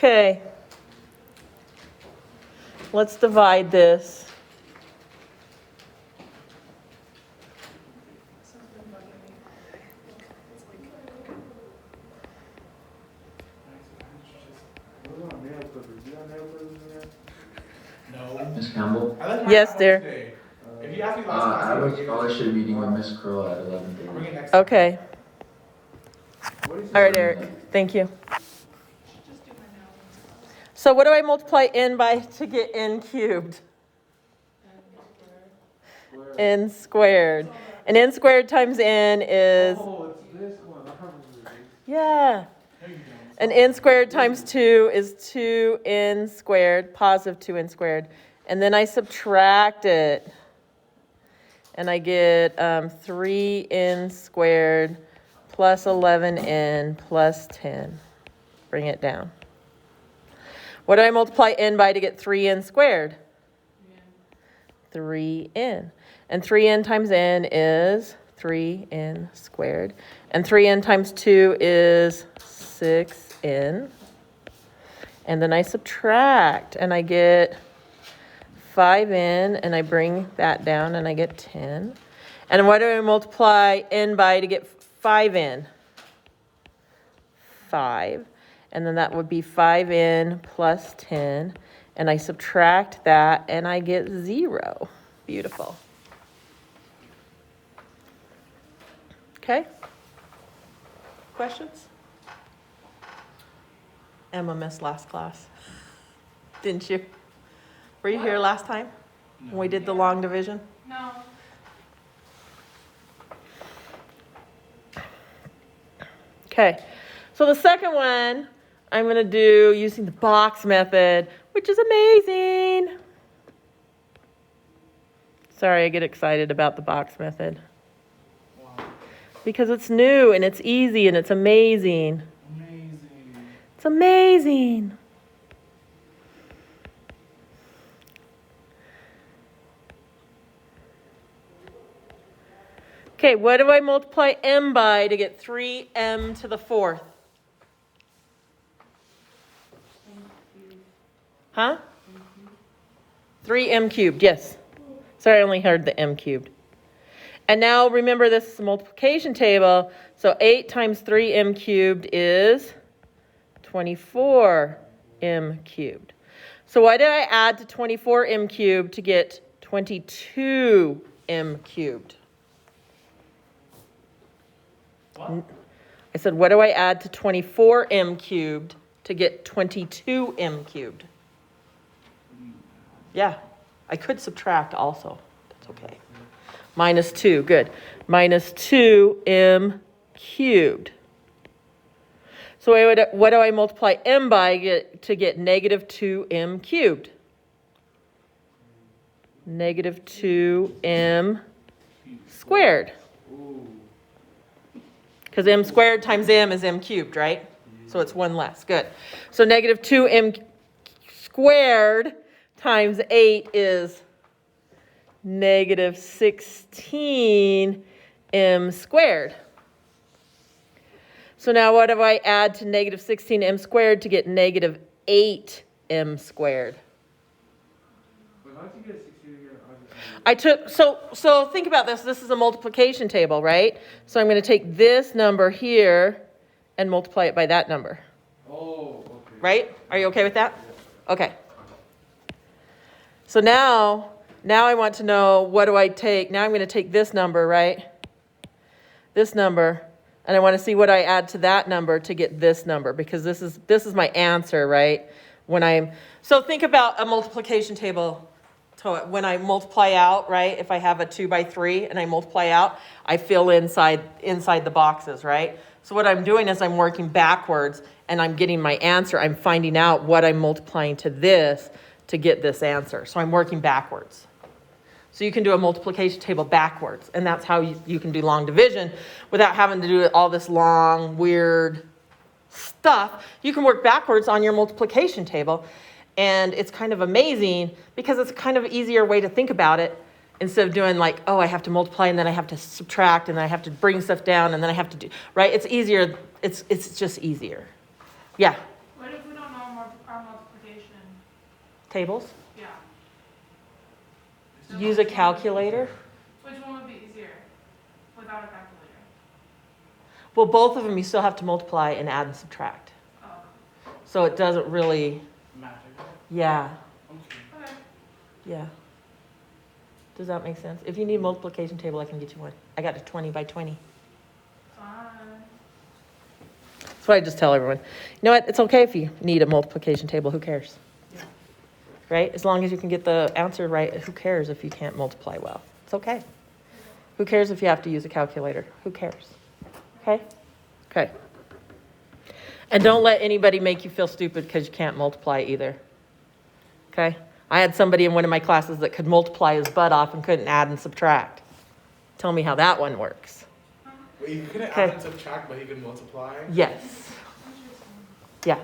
Okay. Let's divide this. Miss Campbell? Yes, dear. I have a scholarship meeting with Miss Curl at 11:30. Okay. All right, Eric. Thank you. So what do I multiply n by to get n cubed? N squared. And n squared times n is... Oh, it's this one. Yeah. And n squared times 2 is 2n squared, positive 2n squared. And then I subtract it. And I get 3n squared plus 11n plus 10. Bring it down. What do I multiply n by to get 3n squared? 3n. And 3n times n is 3n squared. And 3n times 2 is 6n. And then I subtract, and I get 5n, and I bring that down, and I get 10. And what do I multiply n by to get 5n? 5. And then that would be 5n plus 10. And I subtract that, and I get 0. Beautiful. Okay? Questions? Emma missed last class. Didn't you? Were you here last time when we did the long division? No. Okay. So the second one I'm going to do using the box method, which is amazing. Sorry, I get excited about the box method. Wow. Because it's new and it's easy and it's amazing. Amazing. It's amazing. Okay, what do I multiply m by to get 3m to the 4th? Huh? 3m cubed, yes. Sorry, I only heard the m cubed. And now remember, this is a multiplication table. So 8 times 3m cubed is 24m cubed. So why did I add to 24m cubed to get 22m cubed? What? I said, what do I add to 24m cubed to get 22m cubed? Yeah, I could subtract also. That's okay. Minus 2, good. Minus 2m cubed. So what do I multiply m by to get negative 2m cubed? Negative 2m squared. Because m squared times m is m cubed, right? So it's one less. Good. So negative 2m squared times 8 is negative 16m squared. So now what do I add to negative 16m squared to get negative 8m squared? But how'd you get 16 again? I took, so think about this. This is a multiplication table, right? So I'm going to take this number here and multiply it by that number. Oh, okay. Right? Are you okay with that? Okay. So now I want to know, what do I take? Now I'm going to take this number, right? This number, and I want to see what I add to that number to get this number, because this is my answer, right? So think about a multiplication table. So when I multiply out, right? If I have a 2 by 3 and I multiply out, I fill inside the boxes, right? So what I'm doing is I'm working backwards and I'm getting my answer. I'm finding out what I'm multiplying to this to get this answer. So I'm working backwards. So you can do a multiplication table backwards, and that's how you can do long division without having to do all this long, weird stuff. You can work backwards on your multiplication table, and it's kind of amazing because it's kind of an easier way to think about it instead of doing like, oh, I have to multiply and then I have to subtract and then I have to bring stuff down and then I have to do, right? It's easier. It's just easier. Yeah. What if we don't know multiplication, Tables? yeah. Use a calculator? Which one would be easier without a calculator? Well, both of them you still have to multiply and add and subtract. Oh, So it doesn't really, Magic. yeah, Okay. okay. yeah. Does that make sense? If you need a multiplication table, I can get you one. I got a 20 by 20. Fine. That's what I just tell everyone. You know what? It's okay if you need a multiplication table. Who cares? Yeah. Right? As long as you can get the answer right, who cares if you can't multiply well? It's okay. Who cares if you have to use a calculator? Who cares? Okay? Okay. And don't let anybody make you feel stupid because you can't multiply either. Okay? I had somebody in one of my classes that could multiply his butt off and couldn't add and subtract. Tell me how that one works. Wait, you couldn't Okay. add and subtract, but he could multiply? Yes. Yeah.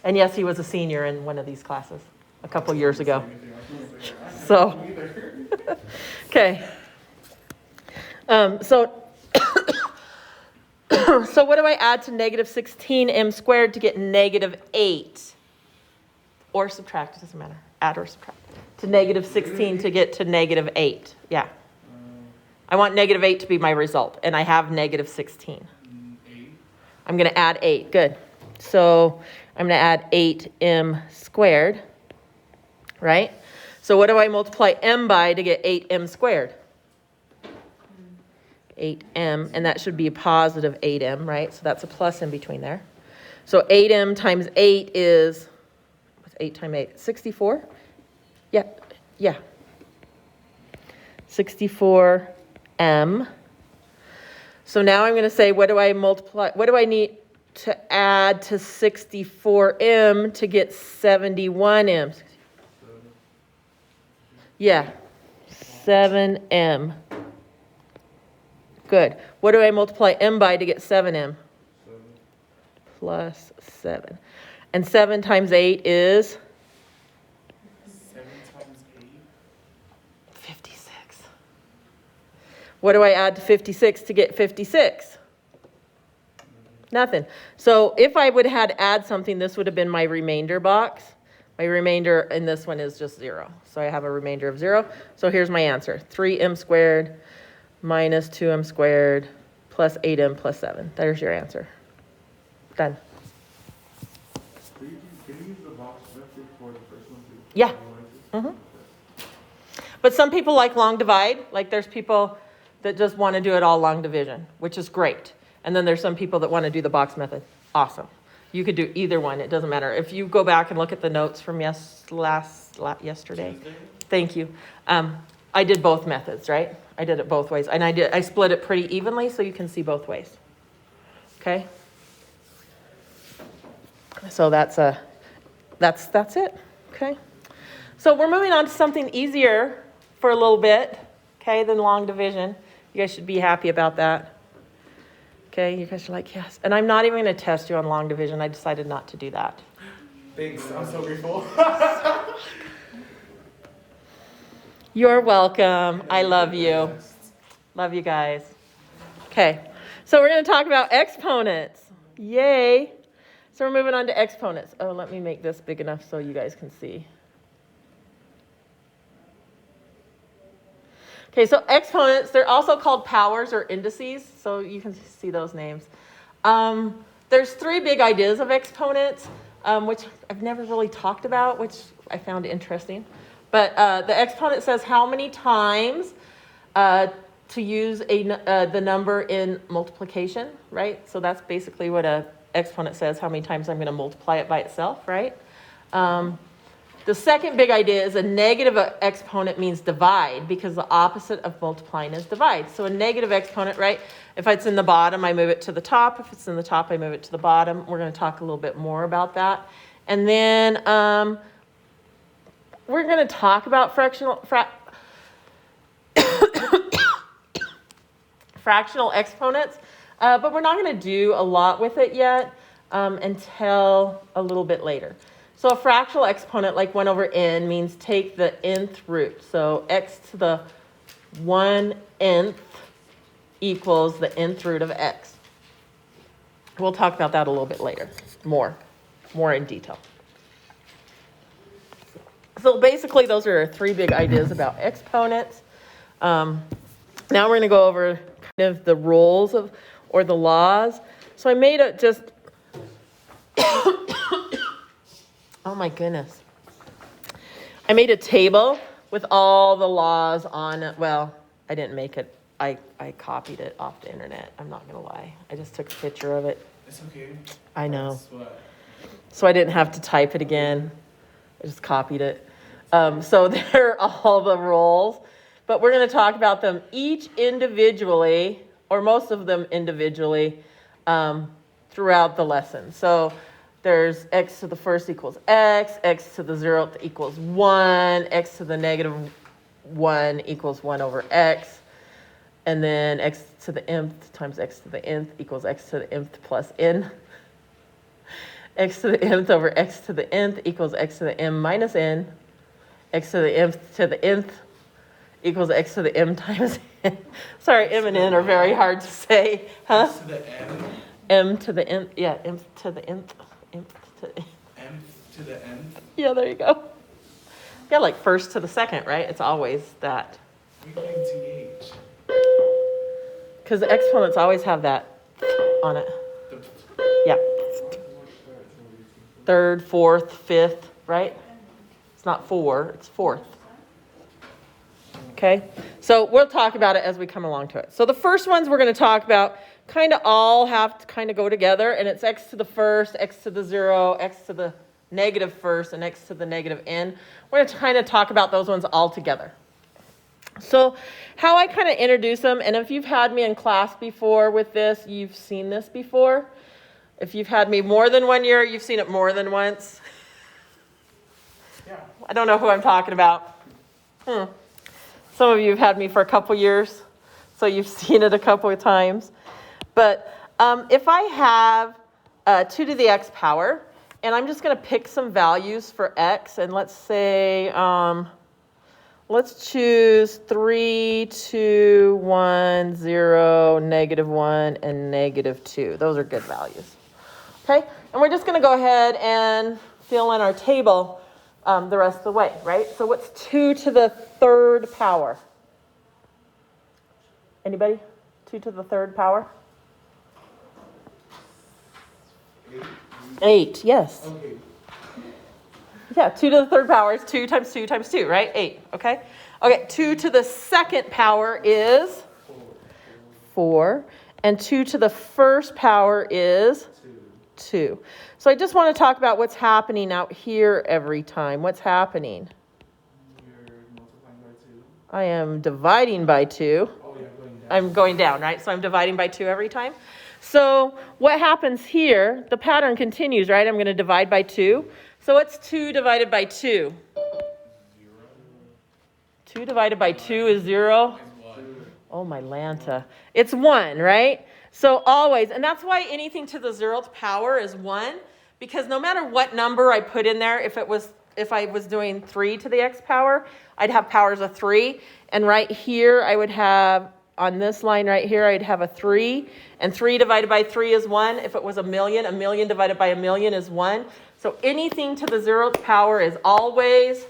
And yes, he was a senior in one of these classes a couple years ago. So, okay. So what do I add to negative 16m squared to get negative 8? Or subtract, it doesn't matter. Add or subtract. To negative 16 to get to negative 8. Yeah. I want negative 8 to be my result, and I have negative 16. 8. I'm going to add 8. Good. So I'm going to add 8m squared, right? So what do I multiply m by to get 8m squared? 8m, and that should be a positive 8m, right? So that's a plus in between there. So 8m times 8 is, what's 8 times 8? 64? Yeah, yeah. 64m. So now I'm going to say, what do I multiply? What do I need to add to 64m to get 71m? Yeah, 7m. Good. What do I multiply m by to get 7m? Plus 7. And 7 times 8 is? 7 times 8? 56. What do I add to 56 to get 56? Nothing. So if I would have had to add something, this would have been my remainder box. My remainder in this one is just 0. So I have a remainder of 0. So here's my answer. 3m squared minus 2m squared plus 8m plus 7. There's your answer. Done. Can you use the box method for the first one too? Yeah. But some people like long divide. Like there's people that just want to do it all long division, which is great. And then there's some people that want to do the box method. Awesome. You could do either one. It doesn't matter. If you go back and look at the notes from yesterday. Tuesday? Thank you. I did both methods, right? I did it both ways. And I split it pretty evenly so you can see both ways. Okay? So that's it. Okay? So we're moving on to something easier for a little bit, okay, than long division. You guys should be happy about that. Okay, you guys are like, yes. And I'm not even going to test you on long division. I decided not to do that. Thanks, I'm so grateful. You're welcome. I love you. Love you guys. Okay, so we're going to talk about exponents. Yay. So we're moving on to exponents. Oh, let me make this big enough so you guys can see. Okay, so exponents, they're also called powers or indices, so you can see those names. There's 3 big ideas of exponents, which I've never really talked about, which I found interesting. But the exponent says how many times to use the number in multiplication, right? So that's basically what an exponent says, how many times I'm going to multiply it by itself, right? The second big idea is a negative exponent means divide, because the opposite of multiplying is divide. So a negative exponent, right? If it's in the bottom, I move it to the top. If it's in the top, I move it to the bottom. We're going to talk a little bit more about that. And then we're going to talk about fractional exponents, but we're not going to do a lot with it yet until a little bit later. So a fractional exponent, like 1 over n, means take the nth root. So x to the 1/nth equals the nth root of x. We'll talk about that a little bit later, more in detail. So basically, those are our three big ideas about exponents. Now we're going to go over kind of the rules of, or the laws. So I made it just, oh my goodness. I made a table with all the laws on it. Well, I didn't make it. I copied it off the internet. I'm not going to lie. I just took a picture of it. It's okay. I know. That's what. So I didn't have to type it again. I just copied it. So there are all the rules, but we're going to talk about them each individually, or most of them individually, throughout the lesson. So there's x to the first equals x to the 0th equals 1, x to the negative 1 equals 1 over x, and then x to the mth times x to the nth equals x to the mth plus n. X to the mth over x to the nth equals x to the m minus n. X to the mth to the nth equals x to the m times n. Sorry, m and n are very hard to say, huh? X to the m. M to the nth, yeah, m to the nth, m to the M to the n. yeah, there you go. Yeah, like first to the second, right? It's always that. We're playing TH. Because the exponents always have that on it. Yeah. Third, fourth, fifth, right? It's not 4, it's fourth. Okay, so we'll talk about it as we come along to it. So the first ones we're going to talk about kind of all have to kind of go together, and it's x to the first, x to the 0, x to the negative first, and x to the negative n. We're going to kind of talk about those ones all together. So how I kind of introduce them, and if you've had me in class before with this, you've seen this before. If you've had me more than 1 year, you've seen it more than once. Yeah. I don't know who I'm talking about. Some of you have had me for a couple years, so you've seen it a couple of times. But if I have 2 to the x power, and I'm just going to pick some values for x, and let's say, let's choose 3, 2, 1, 0, negative 1, and negative 2. Those are good values. Okay, and we're just going to go ahead and fill in our table the rest of the way, right? So what's 2 to the 3rd power? Anybody? 2 to the 3rd power? 8, yes. Okay. Yeah, 2 to the 3rd power is 2 times 2 times 2, right? 8, okay? Okay, 2 to the 2nd power is 4, and 2 to the 1st power is 2. So I just want to talk about what's happening out here every time. What's happening? You're multiplying by 2. I am dividing by 2. Oh, yeah, going down. I'm going down, right? So I'm dividing by 2 every time. So what happens here, the pattern continues, right? I'm going to divide by 2. So what's 2 divided by 2? 2 divided by 2 is 0. Oh, my Lanta. It's 1, right? So always, and that's why anything to the 0th power is 1, because no matter what number I put in there, if I was doing 3 to the x power, I'd have powers of 3. And right here, I would have, on this line right here, I'd have a 3. And 3 divided by 3 is 1. If it was a million divided by a million is 1. So anything to the 0th power is always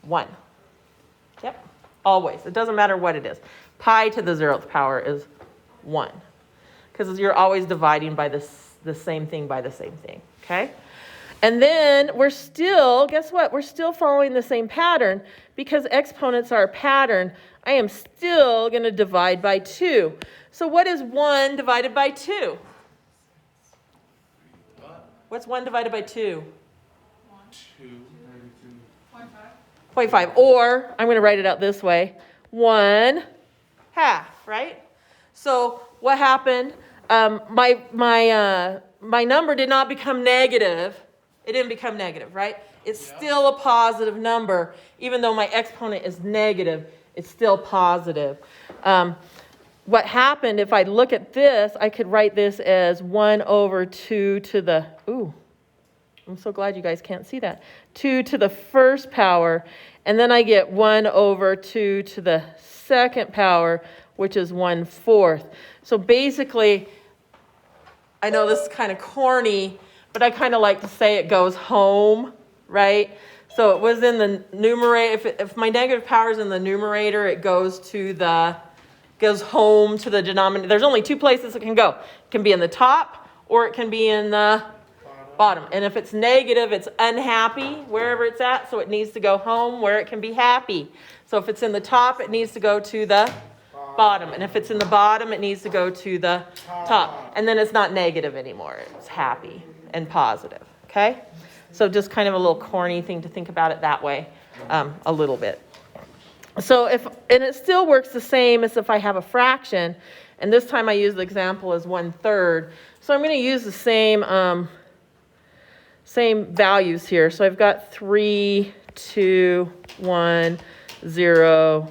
1. Yep, always. It doesn't matter what it is. Pi to the 0th power is 1. Because you're always dividing by the same thing by the same thing, okay? And then we're still, guess what? We're still following the same pattern. Because exponents are a pattern, I am still going to divide by 2. So what is 1 divided by 2? What's 1 divided by 2? 2. 0.5. Or, I'm going to write it out this way, 1/2, right? So what happened? My number did not become negative. It didn't become negative, right? It's still a positive number. Even though my exponent is negative, it's still positive. What happened, if I look at this, I could write this as 1 over 2 to the, ooh, I'm so glad you guys can't see that. 2 to the 1st power, and then I get 1 over 2 to the 2nd power, which is 1/4. So basically, I know this is kind of corny, but I kind of like to say it goes home, right? So it was in the numerator. If my negative power is in the numerator, it goes home to the denominator. There's only two places it can go. It can be in the top or it can be in the bottom. And if it's negative, it's unhappy wherever it's at. So it needs to go home where it can be happy. So if it's in the top, it needs to go to the bottom. And if it's in the bottom, it needs to go to the top. And then it's not negative anymore. It's happy and positive. Okay? So just kind of a little corny thing to think about it that way a little bit. So and it still works the same as if I have a fraction. And this time I use the example as 1/3. So I'm going to use the same values here. So I've got 3, 2, 1, 0,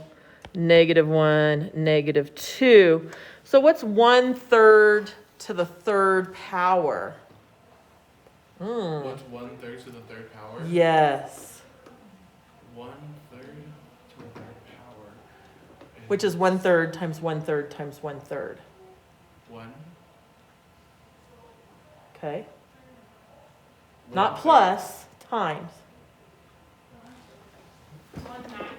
-1, -2. So what's 1/3 to the third power? What's 1/3 to the third power? Yes. 1/3 to the third power. Which is 1/3 times 1/3 times 1/3. 1. Okay. Not plus, times. 1/9.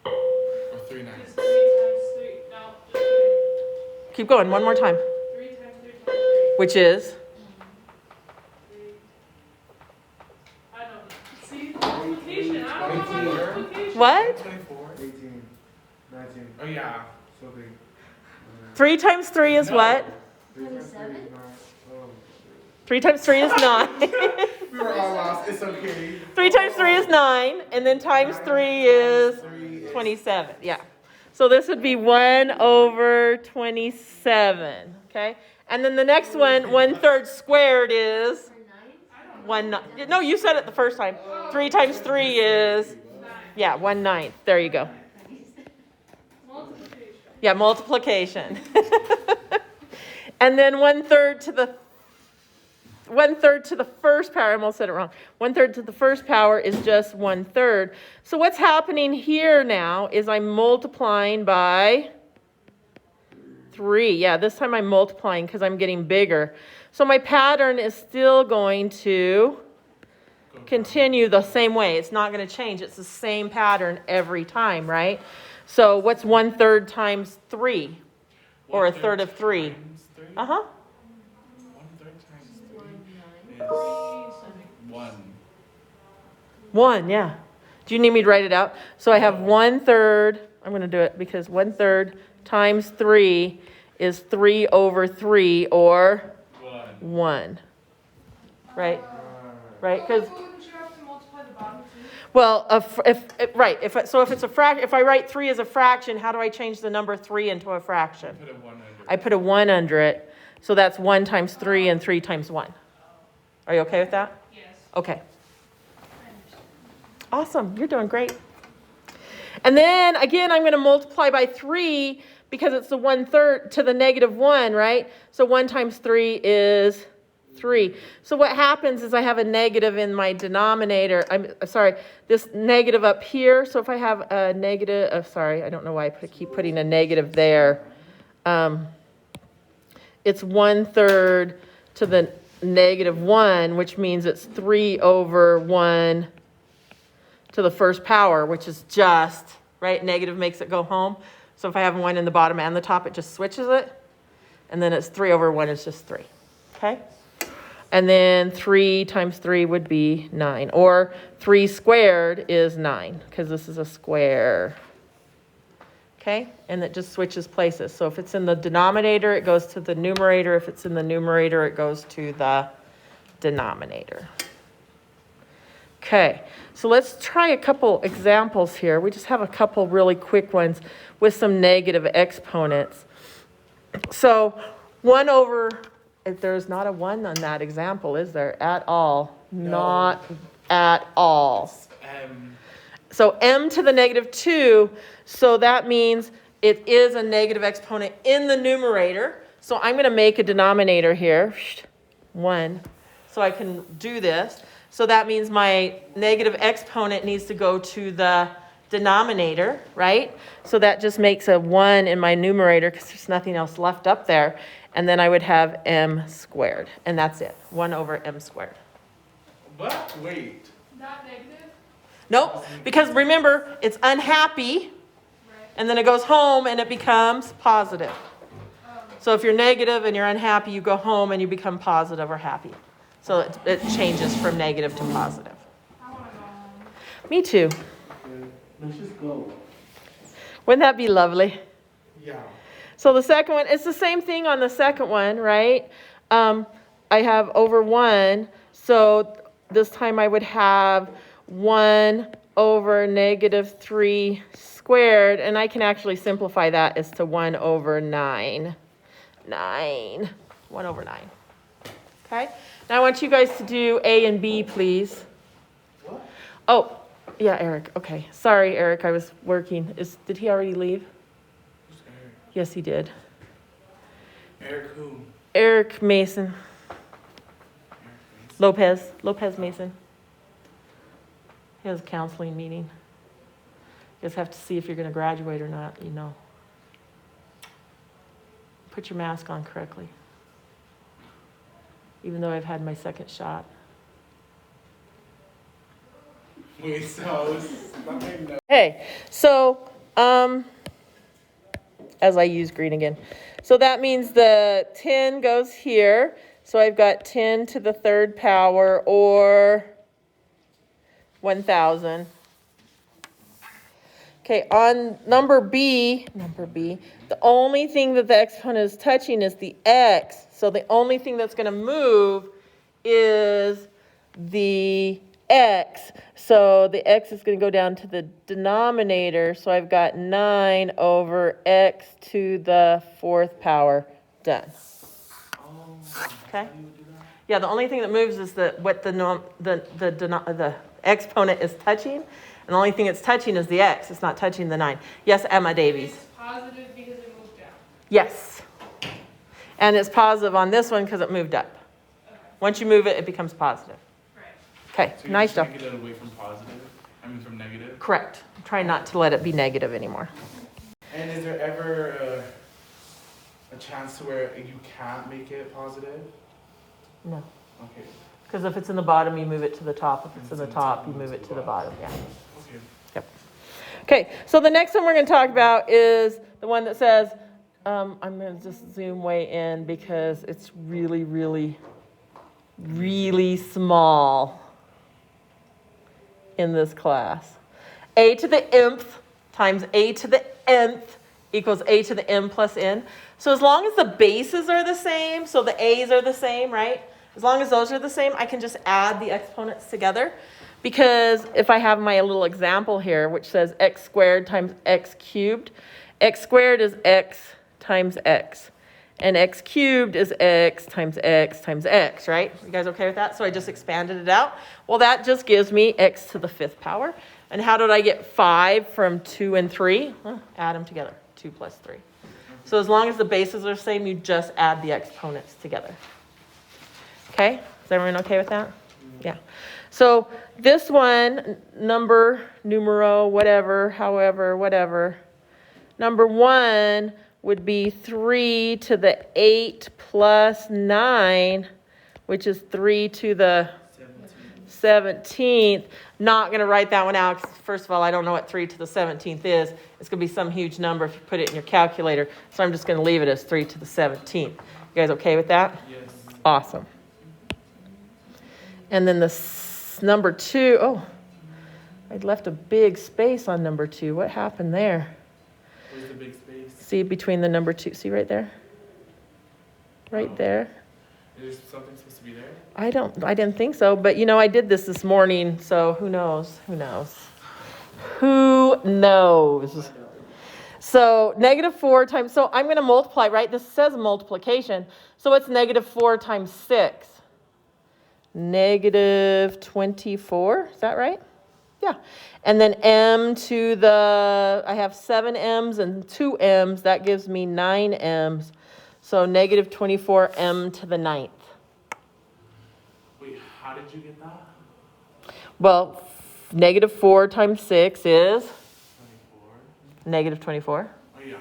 Or 3/9. Because 3 times 3. No, just kidding. Keep going, one more time. 3 times 3 times 3. Which is? 3. I don't know. See, multiplication. I don't know my multiplication. What? 24. 18, 19, Oh, yeah. something. 3 times 3 is what? 27? 3 times 3 is 9. We were all lost. It's okay. 3 times 3 is 9, and then times 3 is 27. Yeah. So this would be 1/27. Okay. And then the next one, 1/3 squared is 1/9. No, you said it the first time. 3 times 3 is 1/9. There you go. Multiplication. Yeah, multiplication. And then 1/3 to the 1/3 to the first power, I almost said it wrong. 1/3 to the first power is just 1/3. So what's happening here now is I'm multiplying by 3. Yeah, this time I'm multiplying because I'm getting bigger. So my pattern is still going to continue the same way. It's not going to change. It's the same pattern every time, right? So what's 1/3 times 3? Or 1/3 of 3? Uh-huh. 1/3 times 3 is 1. 1, yeah. Do you need me to write it out? So I have 1/3, I'm going to do it because 1/3 times 3 is 3/3 or 1. Right? Right? Because, Wouldn't you have to multiply the bottom too? well, if it's a fraction, if I write 3 as a fraction, how do I change the number 3 into a fraction? Put a 1 under. I put a 1 under it. So that's 1 times 3 and 3 times 1. Are you okay with that? Yes. Okay. Awesome. You're doing great. And then again, I'm going to multiply by 3 because it's the 1/3 to the -1, right? So 1 times 3 is 3. So what happens is I have a negative in my denominator. I'm sorry, this negative up here. So if I have a negative, sorry, I don't know why I keep putting a negative there. It's 1/3 to the -1, which means it's 3/1 to the first power, which is just, right? Negative makes it go home. So if I have 1 in the bottom and the top, it just switches it. And then it's 3/1 is just 3. Okay? And then 3 times 3 would be 9. Or 3 squared is 9, because this is a square. Okay? And it just switches places. So if it's in the denominator, it goes to the numerator. If it's in the numerator, it goes to the denominator. Okay, so let's try a couple examples here. We just have a couple really quick ones with some negative exponents. So 1/, there's not a 1 on that example, is there, at all? No. Not at all. M. So m to the -2, so that means it is a negative exponent in the numerator. So I'm going to make a denominator here, 1, so I can do this. So that means my negative exponent needs to go to the denominator, right? So that just makes a 1 in my numerator because there's nothing else left up there. And then I would have m squared, and that's it, 1 over m squared. But wait. Not negative? Nope, because remember, it's unhappy, Right. and then it goes home and it becomes positive. So if you're negative and you're unhappy, you go home and you become positive or happy. So it changes from negative to positive. I wanna go home. Me too. Okay, let's just go. Wouldn't that be lovely? Yeah. So the second one, it's the same thing on the second one, right? I have over 1, so this time I would have 1 over negative 3 squared, and I can actually simplify that as to 1 over 9. 1 over 9. Okay? Now I want you guys to do A and B, please. What? Oh, yeah, Eric. Okay. Sorry, Eric, I was working. Did he already leave? Who's Eric? Yes, he did. Eric who? Eric Mason. Eric Mason. Lopez Mason. He has a counseling meeting. You guys have to see if you're going to graduate or not, you know. Put your mask on correctly. Even though I've had my second shot. Wait, so nothing. No. Hey, so, as I use green again. So that means the 10 goes here. So I've got 10 to the third power, or 1,000. Okay, on number B, the only thing that the exponent is touching is the x. So the only thing that's going to move is the x. So the x is going to go down to the denominator. So I've got 9 over x to the 4th power. Done. Oh. Okay? How do you do that? Yeah, the only thing that moves is what the exponent is touching. And the only thing it's touching is the x. It's not touching the 9. Yes, Emma Davies. It's positive because it moved down. Yes. And it's positive on this one because it moved up. Okay. Once you move it, it becomes positive. Right. Okay, So you're nice just job. trying to get it away from positive? I mean from negative? Correct. Try not to let it be negative anymore. And is there ever a chance to where you can't make it positive? No. Okay. Because if it's in the bottom, you move it to the top. If it's in the top, you move it to the bottom. Yeah. Okay. Yep. Okay, so the next one we're going to talk about is the one that says, I'm going to just zoom way in because it's really, really, really small in this class. A to the nth times A to the nth equals A to the m plus n. So as long as the bases are the same, so the a's are the same, right? As long as those are the same, I can just add the exponents together. Because if I have my little example here, which says x squared times x cubed, x squared is x times x. And x cubed is x times x times x, right? You guys okay with that? So I just expanded it out. Well, that just gives me x to the 5th power. And how did I get 5 from 2 and 3? Well, add them together, 2 plus 3. So as long as the bases are the same, you just add the exponents together. Okay? Is everyone okay with that? Yeah. So this one, numero, whatever, however, whatever. Number 1 would be 3 to the 8 plus 9, which is 3 to the 17th. Not going to write that one out. 'Cause first of all, I don't know what 3 to the 17th is. It's going to be some huge number if you put it in your calculator. So I'm just going to leave it as 3 to the 17th. You guys okay with that? Yes. Awesome. And then the number 2, oh, I left a big space on number 2. What happened there? Where's the big space? See between the number 2, see right there? Right there. Is something supposed to be there? I didn't think so, but you know, I did this morning, so who knows? Who knows? Who knows? So -4 times, so I'm going to multiply, right? This says multiplication. So it's -4 times 6. -24, is that right? Yeah. And then m to the, I have 7 m's and 2 m's. That gives me 9 m's. So -24 m to the 9th. Wait, how did you get that? Well, -4 times 6 is negative 24. Oh, yeah.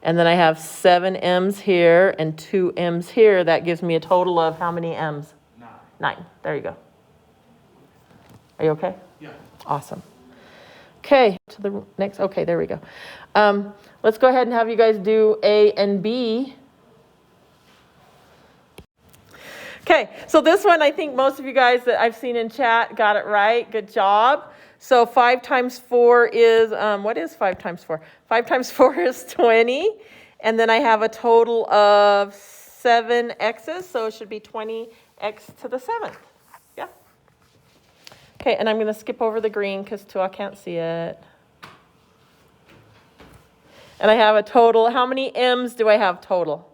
And then I have 7 m's here and 2 m's here. That gives me a total of how many m's? 9. 9. There you go. Are you okay? Yeah. Awesome. Okay, to the next. Okay, there we go. Let's go ahead and have you guys do A and B. Okay, so this one, I think most of you guys that I've seen in chat got it right. Good job. So 5 times 4 is, what is 5 times 4? 5 times 4 is 20. And then I have a total of 7 x's, so it should be 20x to the 7th. Yeah. Okay, and I'm going to skip over the green because Tua can't see it. And I have a total. How many m's do I have total?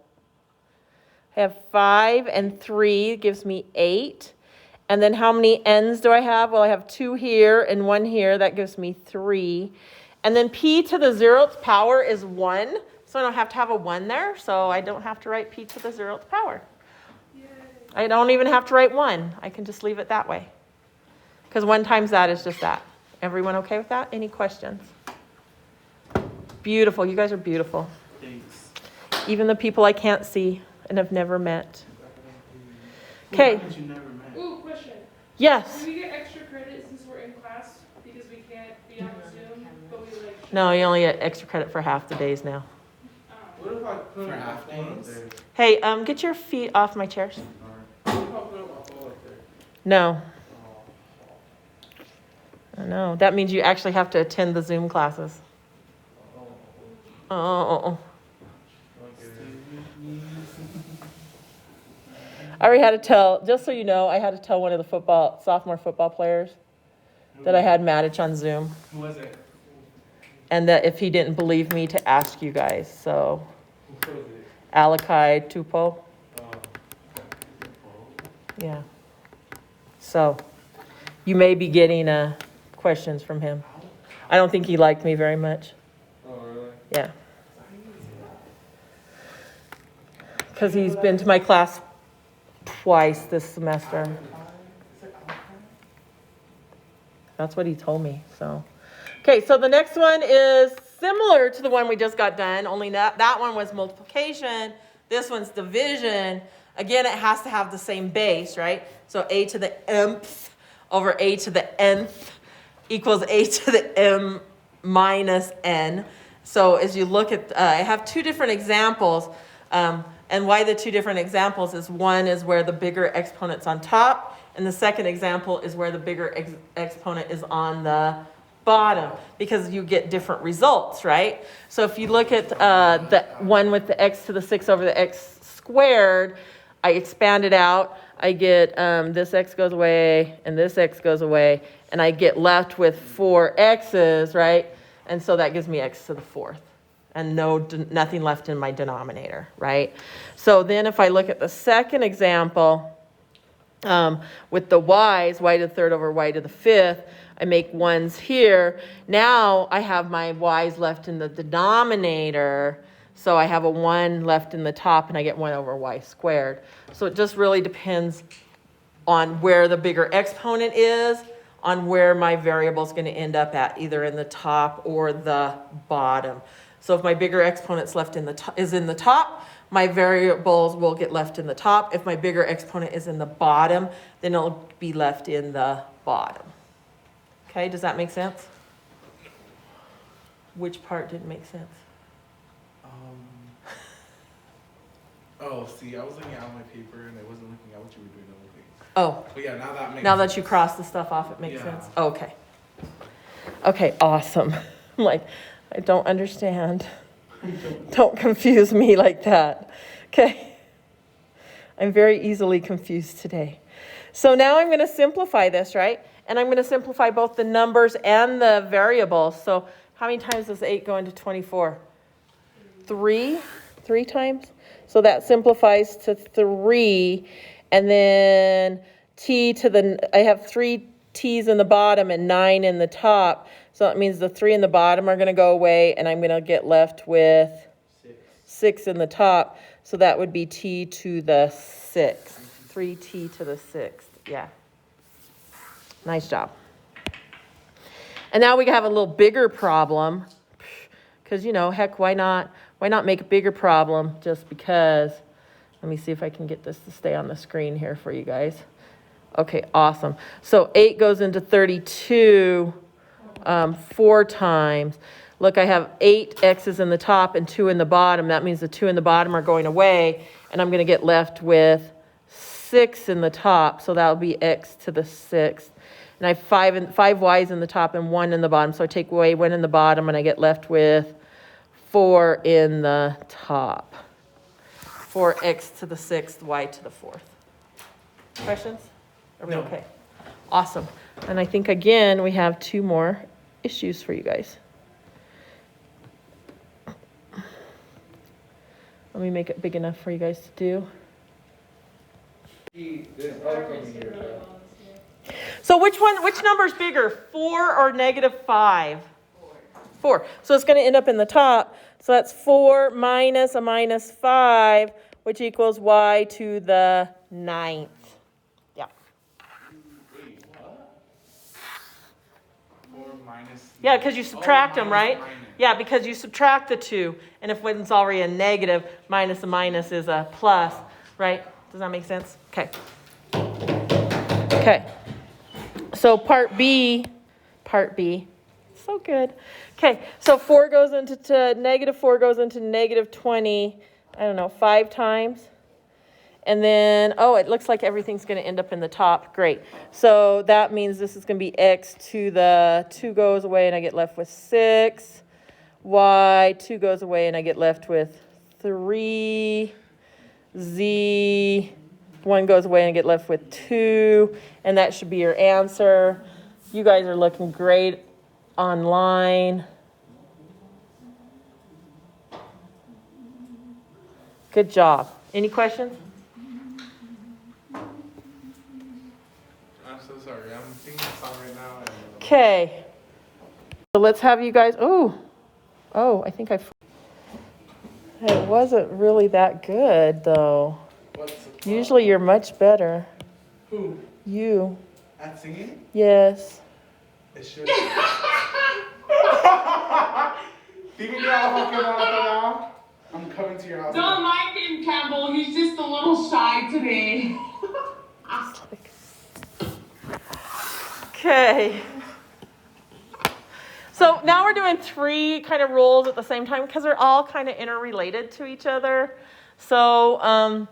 I have 5 and 3 gives me 8. And then how many n's do I have? Well, I have 2 here and 1 here. That gives me 3. And then p to the 0th power is 1. So I don't have to have a 1 there. So I don't have to write p to the 0th power. Yay. I don't even have to write 1. I can just leave it that way. Because 1 times that is just that. Everyone okay with that? Any questions? Beautiful. You guys are beautiful. Thanks. Even the people I can't see and have never met. Okay. Who you never met? Ooh, question. Yes. Do we get extra credit since we're in class because we can't be on Zoom, but we like? No, you only get extra credit for half the days now. What if I put For up half a phone up days? there? Hey, get your feet off my chairs. What if I put up a phone up there? No. Oh. No, that means you actually have to attend the Zoom classes. Oh. I already had to tell, just so you know, I had to tell one of the sophomore football players that I had Maddich on Zoom. Who was it? And that if he didn't believe me to ask you guys, so Who was it? Alakai Tupo, Oh. yeah. So you may be getting questions from him. I don't think he liked me very much. Oh, really? Yeah. Because he's been to my class twice this semester. That's what he told me, so. Okay, so the next one is similar to the one we just got done, only that one was multiplication. This one's division. Again, it has to have the same base, right? So a to the mth over a to the nth equals a to the m minus n. So as you look at, I have 2 different examples. And why the 2 different examples is one is where the bigger exponent's on top, and the second example is where the bigger exponent is on the bottom, because you get different results, right? So if you look at the one with the x to the 6 over the x squared, I expand it out. I get this x goes away, and this x goes away, and I get left with 4 x's, right? And so that gives me x to the 4th. And nothing left in my denominator, right? So then if I look at the second example, with the y's, y to the 3rd over y to the 5th, I make 1's here. Now I have my y's left in the denominator, so I have a 1 left in the top, and I get 1 over y squared. So it just really depends on where the bigger exponent is, on where my variable is going to end up at, either in the top or the bottom. So if my bigger exponent's left in the top, my variables will get left in the top. If my bigger exponent is in the bottom, then it'll be left in the bottom. Okay, does that make sense? Which part didn't make sense? Oh, see, I was looking at my paper and I wasn't looking at what you were doing. Oh, But yeah, now that makes now sense. that you cross the stuff off, it makes Yeah. sense? Okay. Okay, awesome. I'm like, I don't understand. Don't confuse me like that. Okay. I'm very easily confused today. So now I'm going to simplify this, right? And I'm going to simplify both the numbers and the variables. So how many times does 8 go into 24? 3 times. So that simplifies to 3. And then I have 3 t's in the bottom and 9 in the top. So that means the 3 in the bottom are going to go away, and I'm going to get left with 6 in the top. So that would be t to the 6th. 3t to the 6th. Yeah. Nice job. And now we have a little bigger problem, Because, you know, heck, why not make a bigger problem just because? Let me see if I can get this to stay on the screen here for you guys. Okay, awesome. So 8 goes into 32 4 times. Look, I have 8 x's in the top and 2 in the bottom. That means the 2 in the bottom are going away, and I'm going to get left with 6 in the top. So that'll be x to the 6th. And I have 5 y's in the top and 1 in the bottom. So I take away 1 in the bottom, and I get left with 4 in the top. 4x to the 6th, y to the 4th. Questions? Are we okay? Awesome. And I think, again, we have 2 more issues for you guys. Let me make it big enough for you guys to do. So which number is bigger, 4 or -5? 4. So it's going to end up in the top. So that's 4 minus a minus 5, which equals y to the 9th. Yeah. Wait, what? 4 minus. Yeah, because you subtract them, right? Minus. Yeah, because you subtract the 2. And if one's already a negative, minus a minus is a plus, right? Does that make sense? Okay. Okay. So part B. So good. Okay, so 4 goes into -4 goes into -20, I don't know, 5 times. And then, oh, it looks like everything's going to end up in the top. Great. So that means this is going to be x to the 2 goes away, and I get left with 6. Y, 2 goes away, and I get left with 3. Z, 1 goes away, and I get left with 2. And that should be your answer. You guys are looking great online. Good job. Any questions? I'm so sorry. I'm singing a song right now. Okay. So let's have you guys. Oh, I think it wasn't really that good, though. Usually you're much better. Who? You. At singing? Yes. It should. Even now, I'm coming to your house. Don't mind him, Campbell. He's just a little shy today. Okay. So now we're doing 3 kind of rules at the same time because they're all kind of interrelated to each other. So I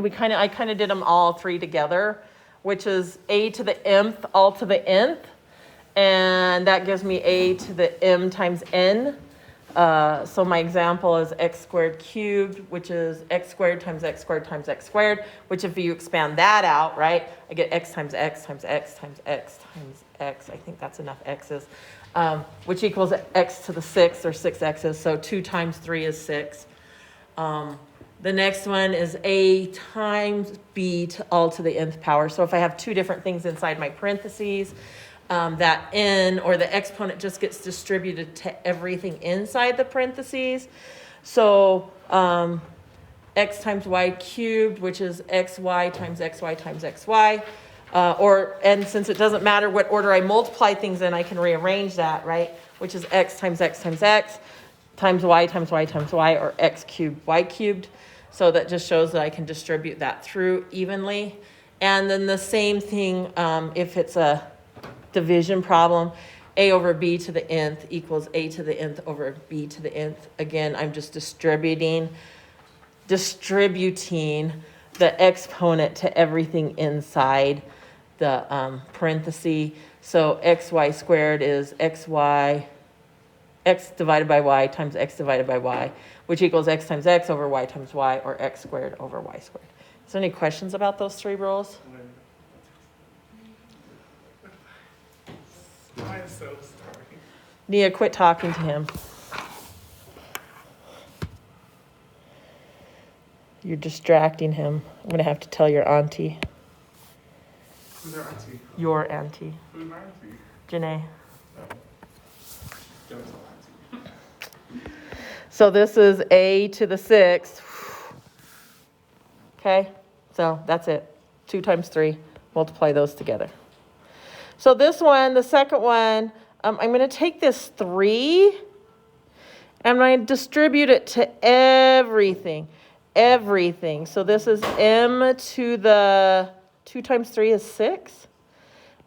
kind of did them all 3 together, which is a to the mth all to the nth, and that gives me a to the m times n. So my example is x squared cubed, which is x squared times x squared times x squared, which if you expand that out, right, I get x times x times x times x times x. I think that's enough x's, which equals x to the 6th or 6 x's. So 2 times 3 is 6. The next one is a times b to all to the nth power. So if I have 2 different things inside my parentheses, that n or the exponent just gets distributed to everything inside the parentheses. So x times y cubed, which is xy times xy times xy. And since it doesn't matter what order I multiply things in, I can rearrange that, right? Which is x times x times x times y times y times y, or x cubed y cubed. So that just shows that I can distribute that through evenly. And then the same thing if it's a division problem, a over b to the nth equals a to the nth over b to the nth. Again, I'm just distributing the exponent to everything inside the parenthesis. So xy squared is xy, x divided by y times x divided by y, which equals x times x over y times y, or x squared over y squared. Is there any questions about those 3 rules? I'm so sorry. Nia, quit talking to him. You're distracting him. I'm going to have to tell your auntie. Who's our auntie? Your auntie. Who's my auntie? Janae. Don't tell auntie. So this is a to the 6th. Okay, so that's it. 2 times 3. Multiply those together. So this one, the second one, I'm going to take this 3 And I distribute it to everything. Everything. So this is m to the 2 times 3 is 6.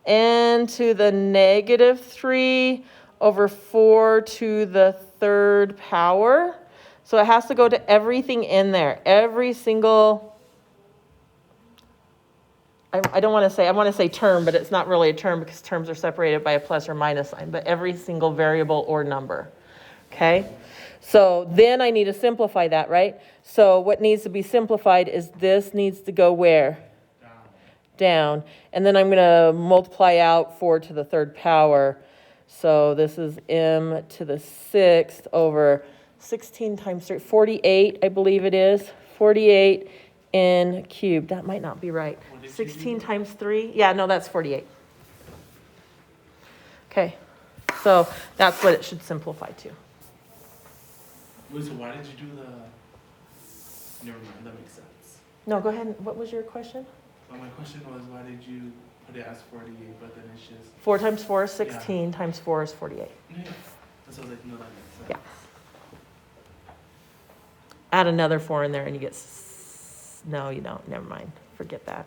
N to the negative 3 over 4 to the third power. So it has to go to everything in there. Every single, I don't want to say, I want to say term, but it's not really a term because terms are separated by a plus or minus sign, but every single variable or number. Okay? So then I need to simplify that, right? So what needs to be simplified is this needs to go where? Down. And then I'm going to multiply out 4 to the third power. So this is m to the 6th over 16 times 3, 48, I believe it is. 48 n cubed. That might not be right. 16 times 3? Yeah, no, that's 48. Okay. So that's what it should simplify to. Wait, so why did you do the... Never mind, that makes sense. No, go ahead. What was your question? Well, my question was, why did you put it as 48, but then it's just... 4 times 4 is 16, times 4 is 48. Yeah. So I was like, no, that makes sense. Yeah. Add another 4 in there and you get... No, you don't. Never mind. Forget that.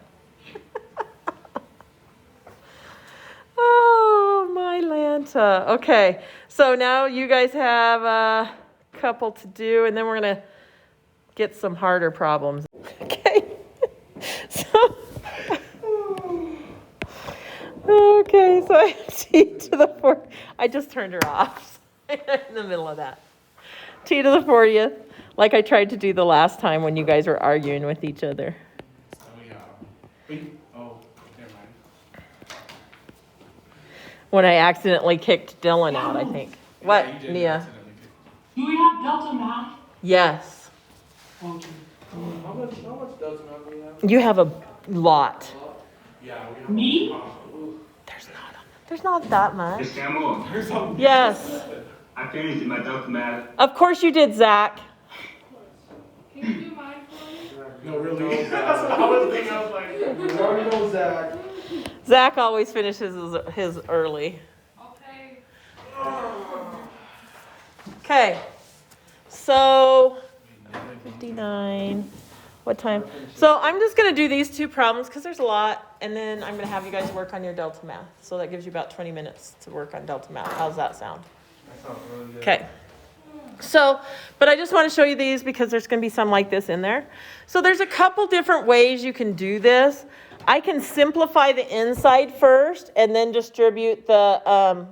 Oh, my Lanta. Okay. So now you guys have a couple to do, and then we're going to get some harder problems. Okay. So... Okay, so I have t to the 4th. I just turned her off in the middle of that. T to the 40th, like I tried to do the last time when you guys were arguing with each other. Oh, yeah. Wait, oh, never mind. When I accidentally kicked Dylan out, I think. What, Yeah, you did Nia? accidentally. Do we have delta math? Yes. How much does math we have? You have a lot. Yeah, we have... Me? There's not that much. Miss Campbell, Yes. I finished my delta math. Of course you did, Zach. Can you do mine for me? No, really? I was thinking, I was like... You already know Zach. Zach always finishes his early. Okay. Okay. So 59. What time? So I'm just going to do these two problems because there's a lot, and then I'm going to have you guys work on your delta math. So that gives you about 20 minutes to work on delta math. How's that sound? That sounds really good. Okay. So, but I just want to show you these because there's going to be some like this in there. So there's a couple different ways you can do this. I can simplify the inside first and then distribute the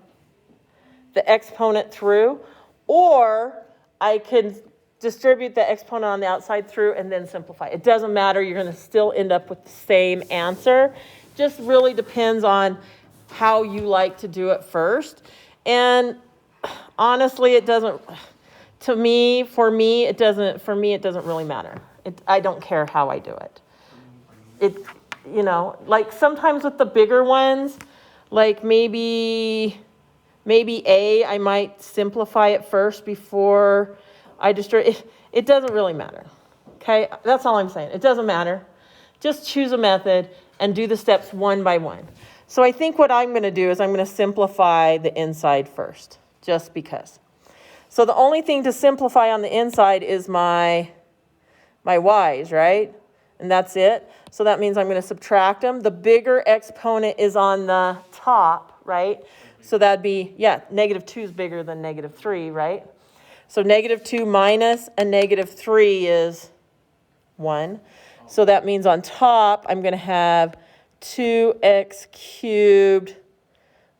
exponent through, or I can distribute the exponent on the outside through and then simplify. It doesn't matter. You're going to still end up with the same answer. Just really depends on how you like to do it first. And honestly, it doesn't, for me, it doesn't really matter. I don't care how I do it. Like sometimes with the bigger ones, like maybe A, I might simplify it first before I distribute. It doesn't really matter. Okay, that's all I'm saying. It doesn't matter. Just choose a method and do the steps one by one. So I think what I'm going to do is I'm going to simplify the inside first, just because. So the only thing to simplify on the inside is my y's, right? And that's it. So that means I'm going to subtract them. The bigger exponent is on the top, right? So that'd be, negative 2 is bigger than negative 3, right? So negative 2 minus a negative 3 is 1. So that means on top, I'm going to have 2x cubed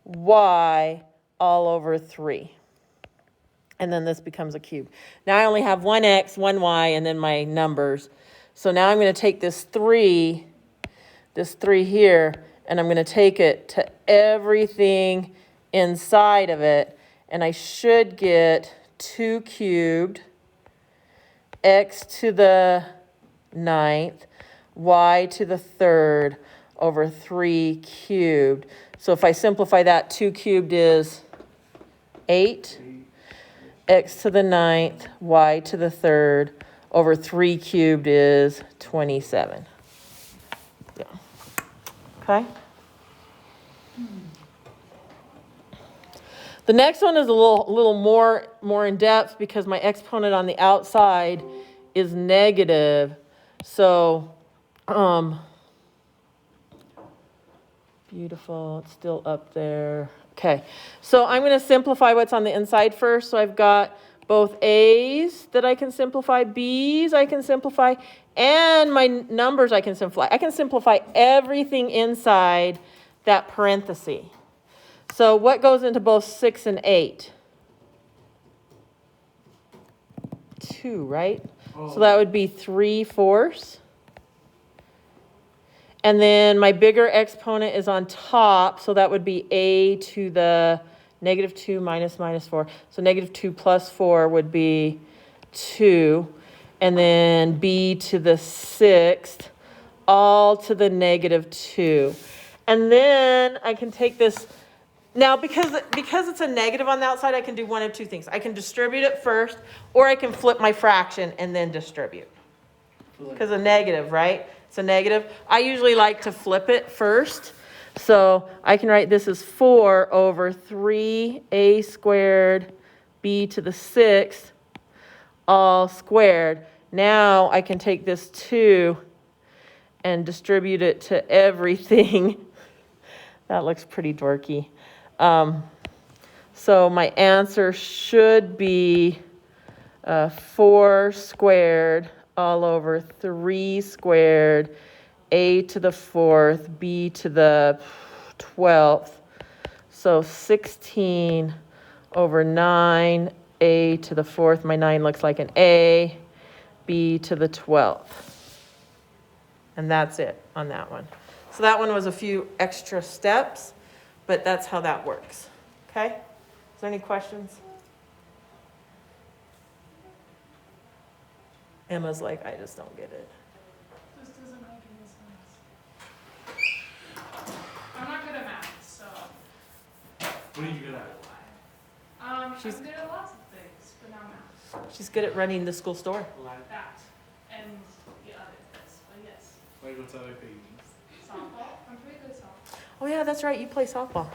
y all over 3. And then this becomes a cube. Now I only have 1x, 1y, and then my numbers. So now I'm going to take this 3 here, and I'm going to take it to everything inside of it. And I should get 2 cubed, x to the 9th, y to the 3rd over 3 cubed. So if I simplify that, 2 cubed is 8, x to the 9th, y to the 3rd over 3 cubed is 27. Yeah. Okay? The next one is a little more in depth because my exponent on the outside is negative. So, beautiful, it's still up there. Okay, so I'm going to simplify what's on the inside first. So I've got both A's that I can simplify, B's I can simplify, and my numbers I can simplify. I can simplify everything inside that parenthesis. So what goes into both 6 and 8? 2, right? Oh. So that would be 3/4. And then my bigger exponent is on top, so that would be a to the -2 minus -4. So -2 plus 4 would be 2. And then b to the 6th, all to the -2. And then I can take this. Now, because it's a negative on the outside, I can do one of two things. I can distribute it first, or I can flip my fraction and then distribute. Because a negative, right? It's a negative. I usually like to flip it first. So I can write this as 4 over 3a squared b to the 6th all squared. Now I can take this 2 and distribute it to everything. That looks pretty dorky. So my answer should be 4 squared all over 3 squared, a to the 4th, b to the 12th. So 16 over 9, a to the 4th. My 9 looks like an A, b to the 12th. And that's it on that one. So that one was a few extra steps, but that's how that works. Okay? Is there any questions? Emma's like, I just don't get it. This doesn't make any sense. I'm not good at math, so. What are you good at? I'm She's- good at lots of things, but not math. She's good at running the school store. That and the other things, but yes. Like what's other things? Softball. I'm pretty good at softball. Oh yeah, that's right. You play softball.